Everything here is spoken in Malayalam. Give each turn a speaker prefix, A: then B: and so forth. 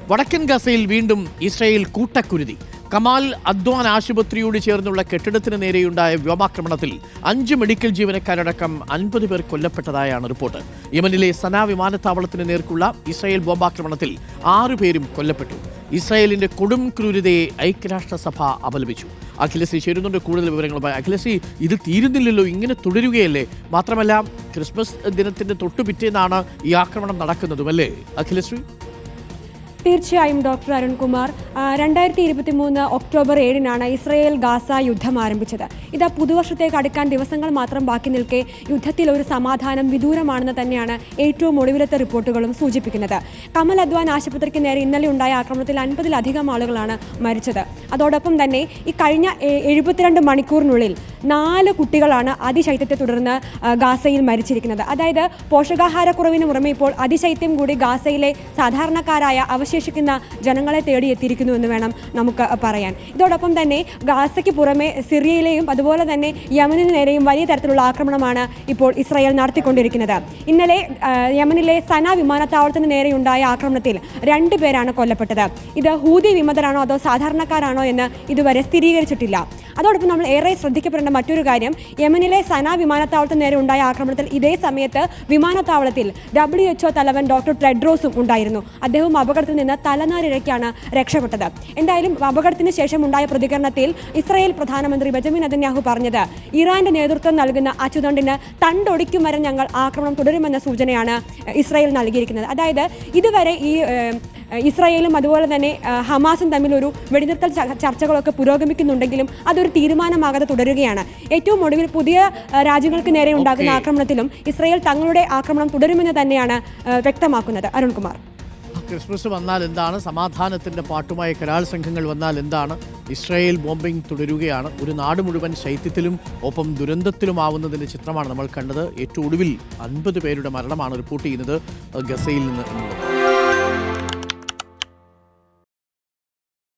A: വടക്കൻ ഗസയിൽ വീണ്ടും ഇസ്രായേൽ കൂട്ടക്കുരുതി. കമാൽ അദ്വാൻ ആശുപത്രിയോട് ചേർന്നുള്ള കെട്ടിടത്തിന് നേരെയുണ്ടായ വ്യോമാക്രമണത്തിൽ 5 മെഡിക്കൽ ജീവനക്കാരടക്കം 50 പേർ കൊല്ലപ്പെട്ടതായാണ് റിപ്പോർട്ട്. യമനിലെ സനാ വിമാനത്താവളത്തിന് നേർക്കുള്ള ഇസ്രായേൽ ബോംബാക്രമണത്തിൽ 6 പേരും കൊല്ലപ്പെട്ടു. ഇസ്രായേലിന്റെ കൊടും ക്രൂരതയെ ഐക്യരാഷ്ട്രസഭ അപലപിച്ചു. അഖിലസി ചേരുന്നുണ്ട് കൂടുതൽ വിവരങ്ങളുമായി. അഖിലസി, ഇത് തീരുന്നില്ലല്ലോ, ഇങ്ങനെ തുടരുകയല്ലേ? മാത്രമല്ല, ക്രിസ്മസ് ദിനത്തിന്റെ തൊട്ടുപിറ്റേന്നാണ് ഈ ആക്രമണം നടക്കുന്നതും, അല്ലേ അഖിലശ്രീ?
B: തീർച്ചയായും doctor Arunkumar, 2023 October 7 Israel Gaza യുദ്ധം ആരംഭിച്ചത്. ഇത് പുതുവർഷത്തേക്ക് അടുക്കാൻ ദിവസങ്ങൾ മാത്രം ബാക്കി നിൽക്കെ യുദ്ധത്തിൽ ഒരു സമാധാനം വിദൂരമാണെന്ന് തന്നെയാണ് ഏറ്റവും ഒടുവിലത്തെ റിപ്പോർട്ടുകളും സൂചിപ്പിക്കുന്നത്. കമൽ അദ്വാൻ ആശുപത്രിക്ക് നേരെ ഇന്നലെ ഉണ്ടായ ആക്രമണത്തിൽ 50-ലധികം ആളുകളാണ് മരിച്ചത്. അതോടൊപ്പം തന്നെ ഈ കഴിഞ്ഞ 72 മണിക്കൂറിനുള്ളിൽ 4 കുട്ടികളാണ് അതിശൈത്യത്തെ തുടർന്ന് ഗാസയിൽ മരിച്ചിരിക്കുന്നത്. അതായത് പോഷകാഹാരക്കുറവിന് പുറമെ ഇപ്പോൾ അതിശൈത്യം കൂടി ഗാസയിലെ സാധാരണക്കാരായ അവശേഷിക്കുന്ന ജനങ്ങളെ തേടിയെത്തിയിരിക്കുന്നു എന്ന് വേണം നമുക്ക് പറയാൻ. ഇതോടൊപ്പം തന്നെ ഗാസയ്ക്ക് പുറമെ സിറിയയിലെയും അതുപോലെ തന്നെ യമനിന് നേരെയും വലിയ തരത്തിലുള്ള ആക്രമണമാണ് ഇപ്പോൾ ഇസ്രായേൽ നടത്തിക്കൊണ്ടിരിക്കുന്നത്. ഇന്നലെ യമനിലെ സന വിമാനത്താവളത്തിന് നേരെയുണ്ടായ ആക്രമണത്തിൽ 2 പേരാണ് കൊല്ലപ്പെട്ടത്. ഇത് ഹൂതി വിമതരാണോ അതോ സാധാരണക്കാരാണോ എന്ന് ഇതുവരെ സ്ഥിരീകരിച്ചിട്ടില്ല. അതോടൊപ്പം നമ്മൾ ഏറെ ശ്രദ്ധിക്കപ്പെടേണ്ട മറ്റൊരു കാര്യം, യമനിലെ സന വിമാനത്താവളത്തിന് നേരെ ഉണ്ടായ ആക്രമണത്തിൽ ഇതേ സമയത്ത് വിമാനത്താവളത്തിൽ WHO തലവൻ ഡോക്ടർ ടെഡ്രോസും ഉണ്ടായിരുന്നു. അദ്ദേഹം അപകടത്തിൽ നിന്ന് തലനാരിഴയ്ക്കാണ് രക്ഷപ്പെട്ടത്. എന്തായാലും അപകടത്തിന് ശേഷം ഉണ്ടായ പ്രതികരണത്തിൽ ഇസ്രായേൽ പ്രധാനമന്ത്രി ബെഞ്ചമിൻ നെതന്യാഹു പറഞ്ഞത്, ഇറാന്റെ നേതൃത്വം നൽകുന്ന അച്ചുതണ്ടിന് തണ്ടൊടിക്കും വരെ ഞങ്ങൾ ആക്രമണം തുടരുമെന്ന സൂചനയാണ് ഇസ്രായേൽ നൽകിയിരിക്കുന്നത്. അതായത് ഇതുവരെ ഈ ഇസ്രായേലും അതുപോലെ തന്നെ ഹമാസും തമ്മിൽ ഒരു വെടിനിർത്തൽ ചർച്ചകളൊക്കെ പുരോഗമിക്കുന്നുണ്ടെങ്കിലും അതൊരു തീരുമാനമാകാതെ തുടരുകയാണ്. ഏറ്റവും ഒടുവിൽ പുതിയ രാജ്യങ്ങൾക്ക് നേരെ ഉണ്ടാകുന്ന ആക്രമണത്തിലും ഇസ്രായേൽ തങ്ങളുടെ ആക്രമണം തുടരുമെന്ന് തന്നെയാണ് വ്യക്തമാക്കുന്നത്. അരുൺകുമാർ,
A: ക്രിസ്മസ് വന്നാൽ എന്താണ്, സമാധാനത്തിന്റെ പാട്ടുമായി കരാൾ സംഘങ്ങൾ വന്നാൽ എന്താണ്? ഇസ്രായേൽ ബോംബിംഗ് തുടരുകയാണ്. ഒരു നാട് മുഴുവൻ ശൈത്യത്തിലും ഒപ്പം ദുരന്തത്തിലുമാവുന്നതിൻ്റെ ചിത്രമാണ് നമ്മൾ കണ്ടത്. ഏറ്റവും ഒടുവിൽ 50 പേരുടെ മരണമാണ് റിപ്പോർട്ട് ചെയ്യുന്നത് ഗസയിൽ നിന്ന്.